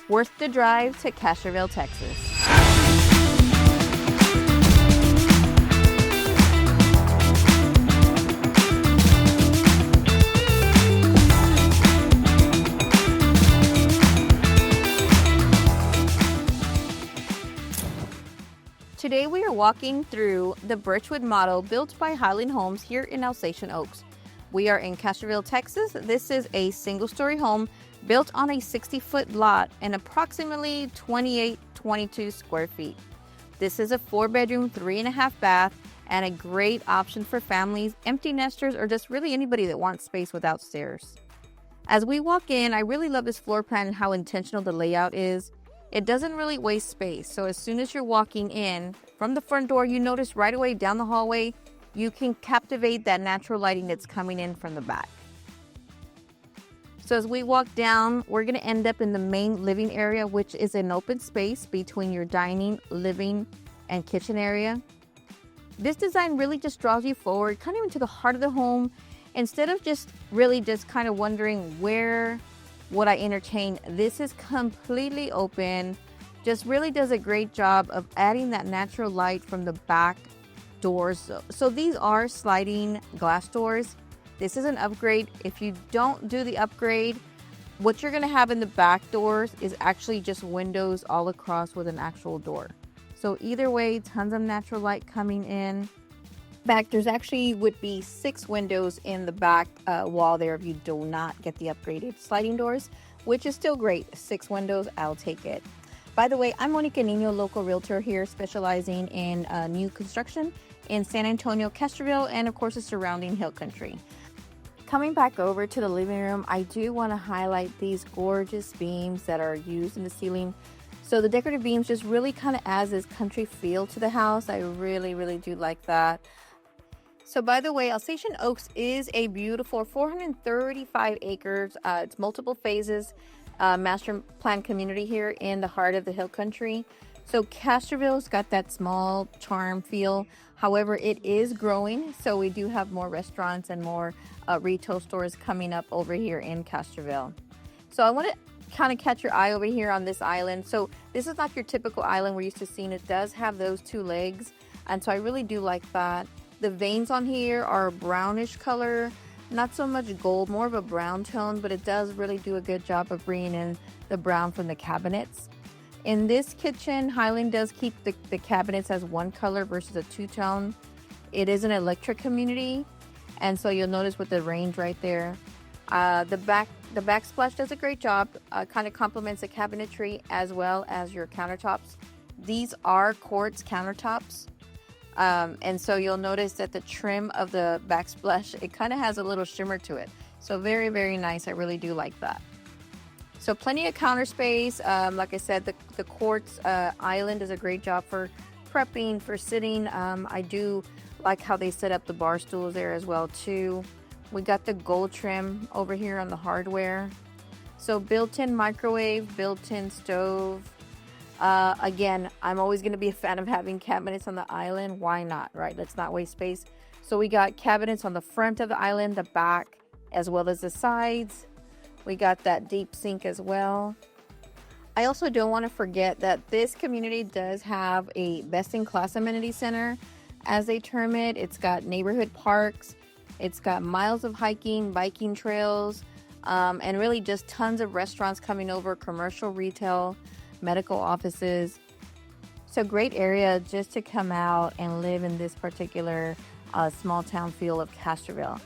Worth the drive to Castroville, Texas. Today we are walking through the Birchwood model built by Highland Homes here in Alsatian Oaks. We are in Castroville, Texas. This is a single-story home built on a 60-foot lot and approximately 22 square feet. This is a 4-bedroom, 3.5 bath, and a great option for families, empty nesters, or just really anybody that wants space without stairs. As we walk in, I really love this floor plan and how intentional the layout is. It doesn't really waste space, so as soon as you're walking in from the front door, you notice right away down the hallway, you can captivate that natural lighting that's coming in from the back. So as we walk down, we're going to end up in the main living area, which is an open space between your dining, living, and kitchen area. This design really just draws you forward, kind of into the heart of the home, instead of just kind of wondering where would I entertain. This is completely open, just really does a great job of adding that natural light from the back doors. So these are sliding glass doors. This is an upgrade. If you don't do the upgrade, what you're gonna have in the back doors is actually just windows all across with an actual door. So either way, tons of natural light coming in. Back, there's actually would be 6 windows in the back wall there if you do not get the upgraded sliding doors, which is still great. 6 windows, I'll take it. By the way, I'm Monica Nino, local realtor here, specializing in new construction in San Antonio, Castroville, and of course the surrounding hill country. Coming back over to the living room, I do want to highlight these gorgeous beams that are used in the ceiling. So the decorative beams just really kind of adds this country feel to the house. I really do like that. So by the way, Alsatian Oaks is a beautiful 435 acres. It's multiple phases, master plan community here in the heart of the hill country. So Castroville's got that small charm feel. However, it is growing. So we do have more restaurants and more retail stores coming up over here in Castroville. So I want to kind of catch your eye over here on this island. So this is not your typical island we're used to seeing. It does have those 2 legs. And so I really do like that. The veins on here are a brownish color, not so much gold, more of a brown tone, but it does really do a good job of bringing in the brown from the cabinets. In this kitchen, Highland does keep the cabinets as 1 color versus a 2-tone. It is an electric community, and so you'll notice with the range right there. The backsplash does a great job, kind of complements the cabinetry as well as your countertops. These are quartz countertops. And so you'll notice that the trim of the backsplash, it kind of has a little shimmer to it. So very nice. I really do like that. So plenty of counter space. Like I said, the quartz island does a great job for prepping, for sitting. I do like how they set up the bar stools there as well too. We got the gold trim over here on the hardware. So built-in microwave, built-in stove. Again, I'm always going to be a fan of having cabinets on the island. Why not, right? Let's not waste space. So we got cabinets on the front of the island, the back, as well as the sides. We got that deep sink as well. I also don't want to forget that this community does have a best-in-class amenity center, as they term it. It's got neighborhood parks. It's got miles of hiking, biking trails, and really just tons of restaurants coming over, commercial, retail, medical offices. So great area just to come out and live in this particular small town feel of Castroville.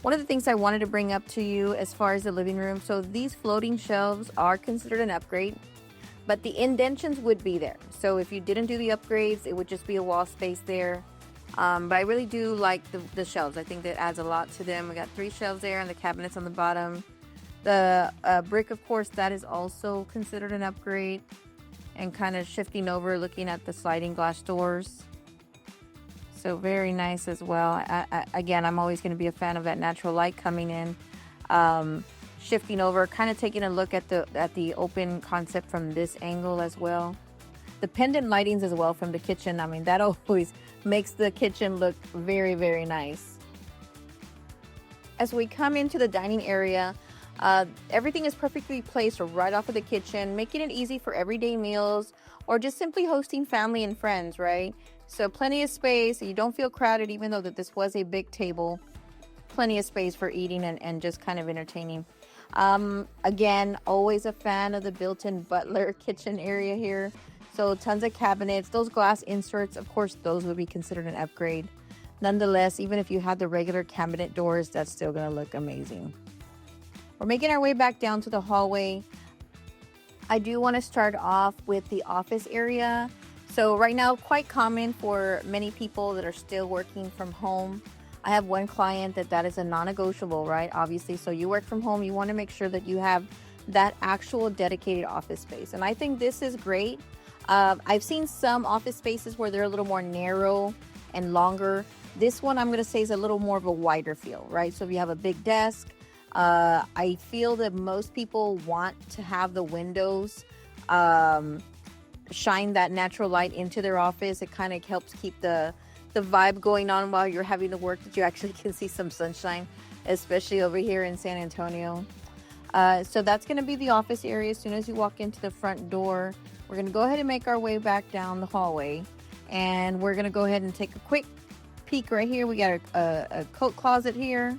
One of the things I wanted to bring up to you as far as the living room, so these floating shelves are considered an upgrade, but the indentions would be there. So if you didn't do the upgrades, it would just be a wall space there. But I really do like the shelves. I think that adds a lot to them. We got 3 shelves there and the cabinets on the bottom. The brick, of course, that is also considered an upgrade, and kind of shifting over, looking at the sliding glass doors. So very nice as well. Again, I'm always going to be a fan of that natural light coming in. Shifting over, kind of taking a look at the open concept from this angle as well. The pendant lightings as well from the kitchen. I mean, that always makes the kitchen look very nice. As we come into the dining area, Everything is perfectly placed right off of the kitchen, making it easy for everyday meals or just simply hosting family and friends, right? So plenty of space. You don't feel crowded, even though that this was a big table. Plenty of space for eating and just kind of entertaining. Again, always a fan of the built-in butler kitchen area here. So tons of cabinets. Those glass inserts, of course, those would be considered an upgrade. Nonetheless, even if you had the regular cabinet doors, that's still going to look amazing. We're making our way back down to the hallway. I do want to start off with the office area. So right now, quite common for many people that are still working from home. I have one client that is a non-negotiable, right? Obviously, so you work from home, you want to make sure that you have that actual dedicated office space. And I think this is great. I've seen some office spaces where they're a little more narrow and longer. This one, I'm going to say, is a little more of a wider feel, right? So if you have a big desk, I feel that most people want to have the windows shine that natural light into their office. It kind of helps keep the vibe going on while you're having to work, that you actually can see some sunshine, especially over here in San Antonio. So that's going to be the office area. As soon as you walk into the front door, we're going to go ahead and make our way back down the hallway, and we're going to go ahead and take a quick peek right here. We got a coat closet here,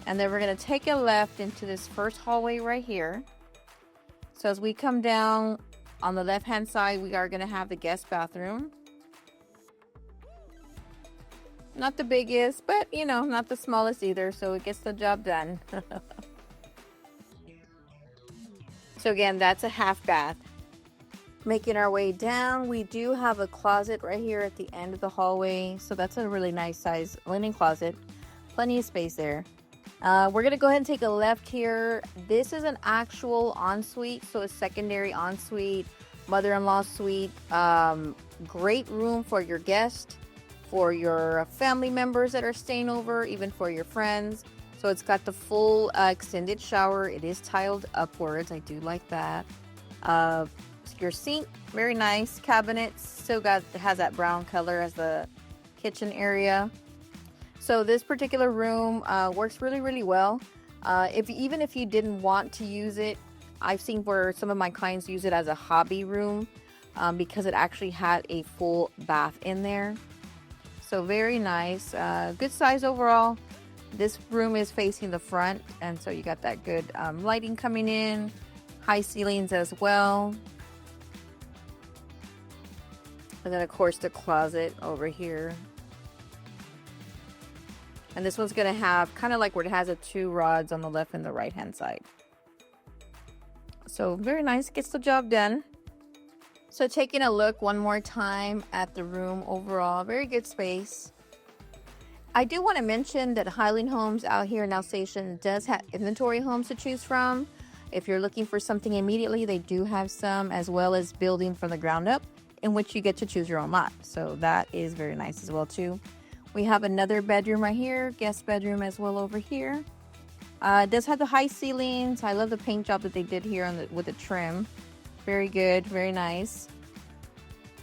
and then we're going to take a left into this first hallway right here. So as we come down on the left hand side, we are going to have the guest bathroom. Not the biggest, but you know, not the smallest either, so it gets the job done. So again, that's a half bath. Making our way down, we do have a closet right here at the end of the hallway. So that's a really nice size linen closet. Plenty of space there. We're gonna go ahead and take a left here. This is an actual ensuite, so a secondary ensuite, mother-in-law suite. Great room for your guest, for your family members that are staying over, even for your friends. So it's got the full extended shower. It is tiled upwards. I do like that. Your sink, very nice. Cabinets, still has that brown color as the kitchen area. So this particular room works really, really well. Even if you didn't want to use it, I've seen where some of my clients use it as a hobby room because it actually had a full bath in there. So very nice. Good size overall. This room is facing the front, and so you got that good lighting coming in. High ceilings as well. And then of course the closet over here. And this one's going to have kind of like where it has the two rods on the left and the right hand side. So very nice, gets the job done. So taking a look one more time at the room overall, very good space. I do want to mention that Highland Homes out here in Alsatian does have inventory homes to choose from. If you're looking for something immediately, they do have some, as well as building from the ground up, in which you get to choose your own lot. So that is very nice as well too. We have another bedroom right here, guest bedroom as well over here. It does have the high ceilings. I love the paint job that they did here with the trim. Very good, very nice.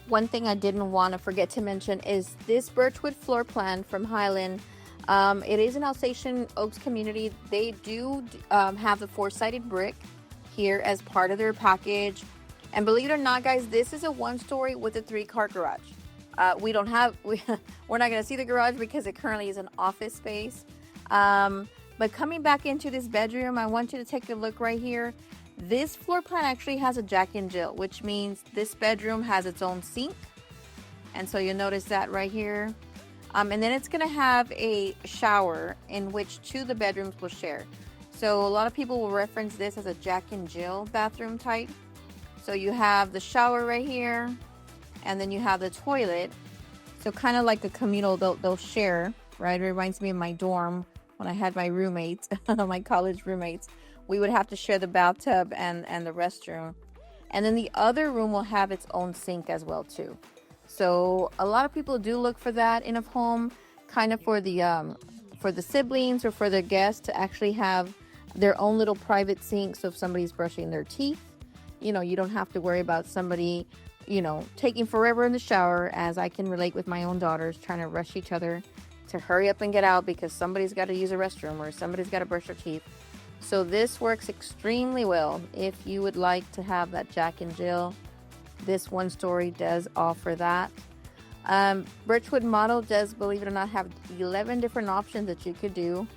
One thing I didn't want to forget to mention is this birchwood floor plan from Highland. It is an Alsatian Oaks community. They do have the four-sided brick here as part of their package. And believe it or not, guys, this is a one-story with a three-car garage. We're not going to see the garage because it currently is an office space. But coming back into this bedroom, I want you to take a look right here. This floor plan actually has a Jack and Jill, which means this bedroom has its own sink. And so you'll notice that right here. And then it's going to have a shower in which two of the bedrooms will share. So a lot of people will reference this as a Jack and Jill bathroom type. So you have the shower right here, and then you have the toilet. So kind of like a communal, they'll share, right? It reminds me of my dorm when I had my roommates, my college roommates. We would have to share the bathtub and the restroom. And then the other room will have its own sink as well too. So a lot of people do look for that in a home, kind of for the siblings or for the guests to actually have their own little private sink. So if somebody's brushing their teeth, you know, you don't have to worry about somebody, you know, taking forever in the shower, as I can relate with my own daughters trying to rush each other to hurry up and get out because somebody's got to use a restroom or somebody's got to brush their teeth. So this works extremely well if you would like to have that Jack and Jill. This one story does offer that. Birchwood model does, believe it or not, have 11 different options that you could do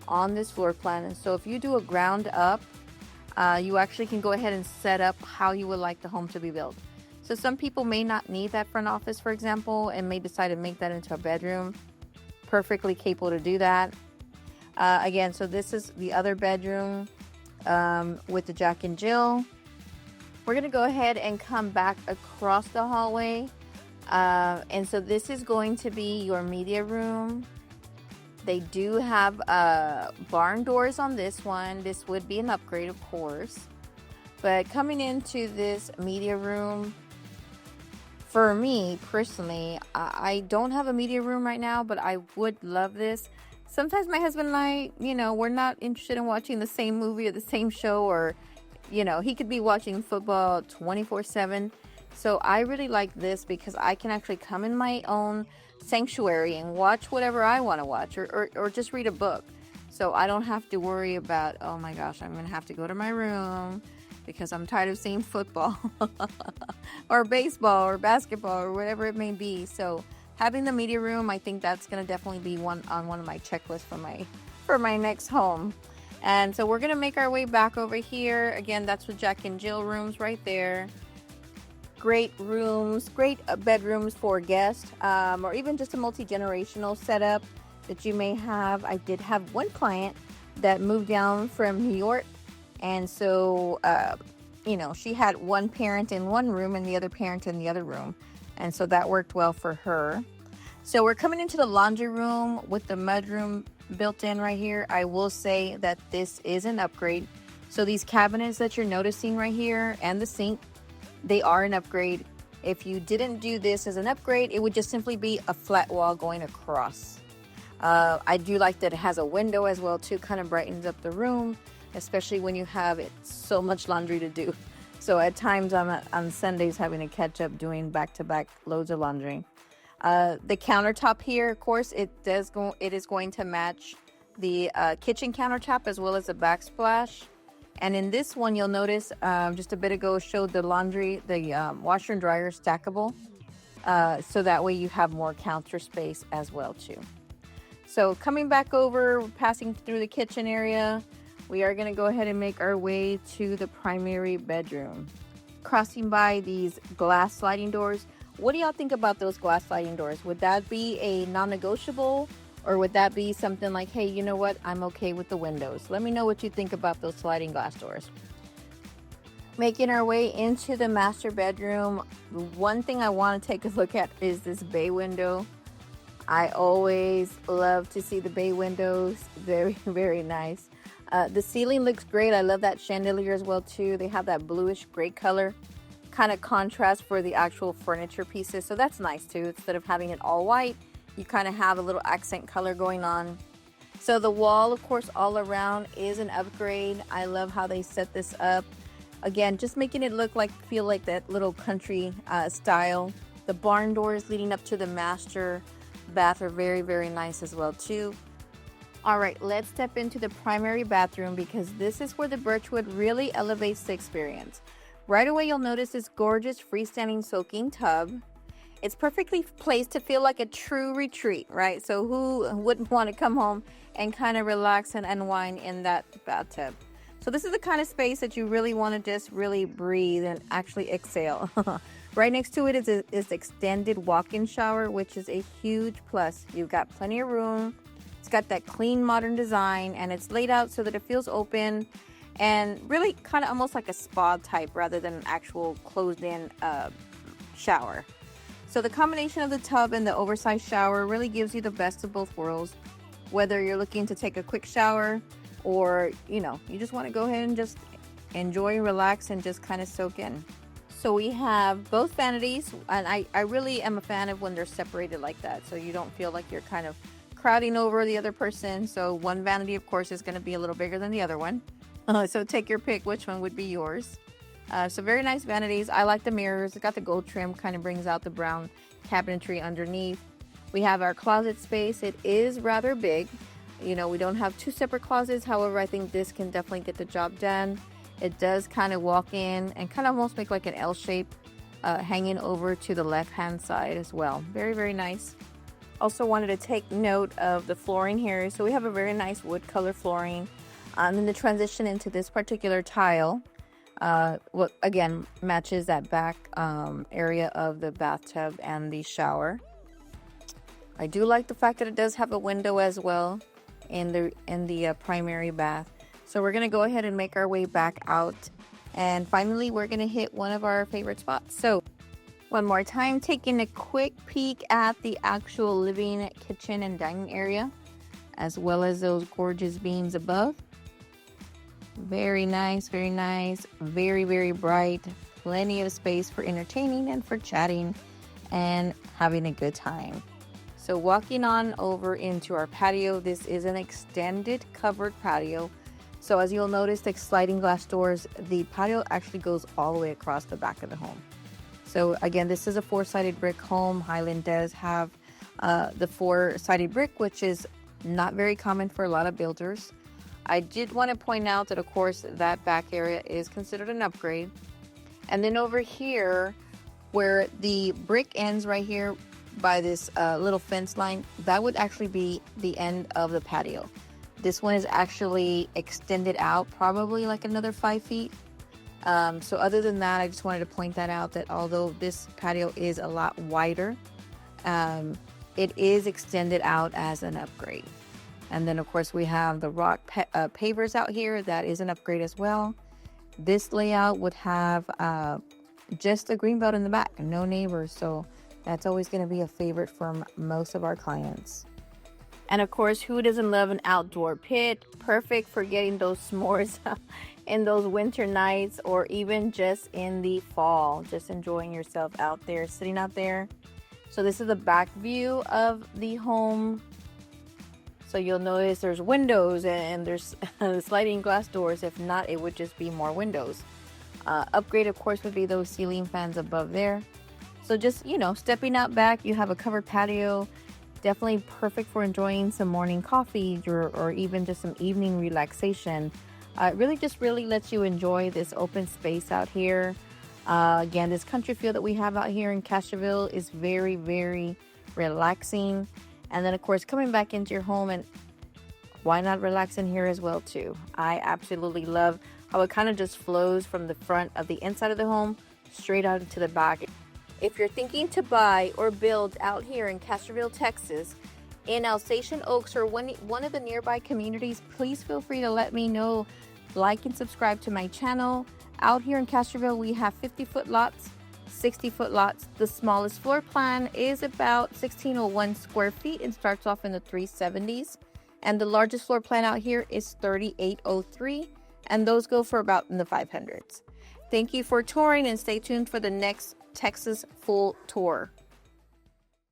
on this floor plan. And so if you do a ground up, you actually can go ahead and set up how you would like the home to be built. So some people may not need that front office, for example, and may decide to make that into a bedroom. Perfectly capable to do that. Again, so this is the other bedroom with the Jack and Jill. We're going to go ahead and come back across the hallway. And so this is going to be your media room. They do have barn doors on this one. This would be an upgrade, of course. But coming into this media room, for me personally, I don't have a media room right now, but I would love this. Sometimes my husband and I, we're not interested in watching the same movie or the same show, or, he could be watching football 24/7. So I really like this because I can actually come in my own sanctuary and watch whatever I want to watch, or just read a book. So I don't have to worry about, oh my gosh, I'm going to have to go to my room because I'm tired of seeing football or baseball or basketball or whatever it may be. So having the media room, I think that's going to definitely be one of my checklists for my next home. And so we're going to make our way back over here. Again, that's the Jack and Jill rooms right there. Great rooms, great bedrooms for guests, or even just a multi-generational setup that you may have. I did have one client that moved down from New York, and so she had one parent in one room and the other parent in the other room, and so that worked well for her. So we're coming into the laundry room with the mudroom built in right here. I will say that this is an upgrade. So these cabinets that you're noticing right here and the sink, they are an upgrade. If you didn't do this as an upgrade, it would just simply be a flat wall going across. I do like that it has a window as well too, kind of brightens up the room, especially when you have so much laundry to do. So at times I'm on Sundays having to catch up doing back-to-back loads of laundry. The countertop here, of course, it is going to match the kitchen countertop as well as the backsplash. And in this one, you'll notice just a bit ago showed the laundry, the washer and dryer stackable. So that way you have more counter space as well too. So coming back over, passing through the kitchen area, we are going to go ahead and make our way to the primary bedroom. Crossing by these glass sliding doors. What do y'all think about those glass sliding doors? Would that be a non-negotiable? Or would that be something like, hey, you know what? I'm okay with the windows. Let me know what you think about those sliding glass doors. Making our way into the master bedroom. The one thing I want to take a look at is this bay window. I always love to see the bay windows. Very, very nice. The ceiling looks great. I love that chandelier as well too. They have that bluish gray color, kind of contrast for the actual furniture pieces. So that's nice too. Instead of having it all white, you kind of have a little accent color going on. So the wall, of course, all around is an upgrade. I love how they set this up. Again, just making it feel like that little country style. The barn doors leading up to the master bath are very, very nice as well too. All right, let's step into the primary bathroom because this is where the Birchwood really elevates the experience. Right away, you'll notice this gorgeous freestanding soaking tub. It's perfectly placed to feel like a true retreat, right? So who wouldn't want to come home and kind of relax and unwind in that bathtub? So this is the kind of space that you really want to just really breathe and actually exhale. Right next to it is extended walk-in shower, which is a huge plus. You've got plenty of room. It's got that clean modern design, and it's laid out so that it feels open and really kind of almost like a spa type rather than an actual closed-in shower. So the combination of the tub and the oversized shower really gives you the best of both worlds. Whether you're looking to take a quick shower or, you just want to go ahead and just enjoy, relax, and just kind of soak in. So we have both vanities, and I really am a fan of when they're separated like that, so you don't feel like you're kind of crowding over the other person. So one vanity, of course, is going to be a little bigger than the other one. So take your pick, which one would be yours. So very nice vanities. I like the mirrors. It's got the gold trim, kind of brings out the brown cabinetry underneath. We have our closet space. It is rather big. You know, we don't have two separate closets. However, I think this can definitely get the job done. It does kind of walk in and kind of almost make like an L shape, hanging over to the left hand side as well. Very, very nice. Also wanted to take note of the flooring here. So we have a very nice wood color flooring. And then the transition into this particular tile, what again matches that back area of the bathtub and the shower. I do like the fact that it does have a window as well in the primary bath. So we're gonna go ahead and make our way back out, and finally we're gonna hit one of our favorite spots. So one more time, taking a quick peek at the actual living, kitchen, and dining area, as well as those gorgeous beams above. Very nice, very nice, very, very bright. Plenty of space for entertaining and for chatting and having a good time. So walking on over into our patio, this is an extended covered patio. So as you'll notice, the sliding glass doors, the patio actually goes all the way across the back of the home. So again, this is a 4-sided brick home. Highland does have the 4-sided brick, which is not very common for a lot of builders. I did want to point out that, of course, that back area is considered an upgrade. And then over here, where the brick ends right here by this little fence line, that would actually be the end of the patio. This one is actually extended out probably like another 5 feet. So other than that, I just wanted to point that out, that although this patio is a lot wider, it is extended out as an upgrade. And then of course we have the rock pavers out here. That is an upgrade as well. This layout would have just a green belt in the back, no neighbors. So that's always going to be a favorite from most of our clients. And of course, who doesn't love an outdoor pit? Perfect for getting those s'mores in those winter nights, or even just in the fall, just enjoying yourself out there, sitting out there. So this is the back view of the home. So you'll notice there's windows and there's sliding glass doors. If not, it would just be more windows. Upgrade, of course, would be those ceiling fans above there. So just, you know, stepping out back, you have a covered patio. Definitely perfect for enjoying some morning coffee or even just some evening relaxation. It really lets you enjoy this open space out here. Again, this country feel that we have out here in Castroville is very, very relaxing. And then, of course, coming back into your home, and why not relax in here as well, too? I absolutely love how it kind of just flows from the front of the inside of the home straight out into the back. If you're thinking to buy or build out here in Castroville, Texas, in Alsatian Oaks or one of the nearby communities, please feel free to let me know. Like and subscribe to my channel. Out here in Castroville, we have 50-foot lots, 60-foot lots. The smallest floor plan is about 1601 square feet and starts off in the 370s. And the largest floor plan out here is 3803, and those go for about in the 500s. Thank you for touring, and stay tuned for the next Texas full tour.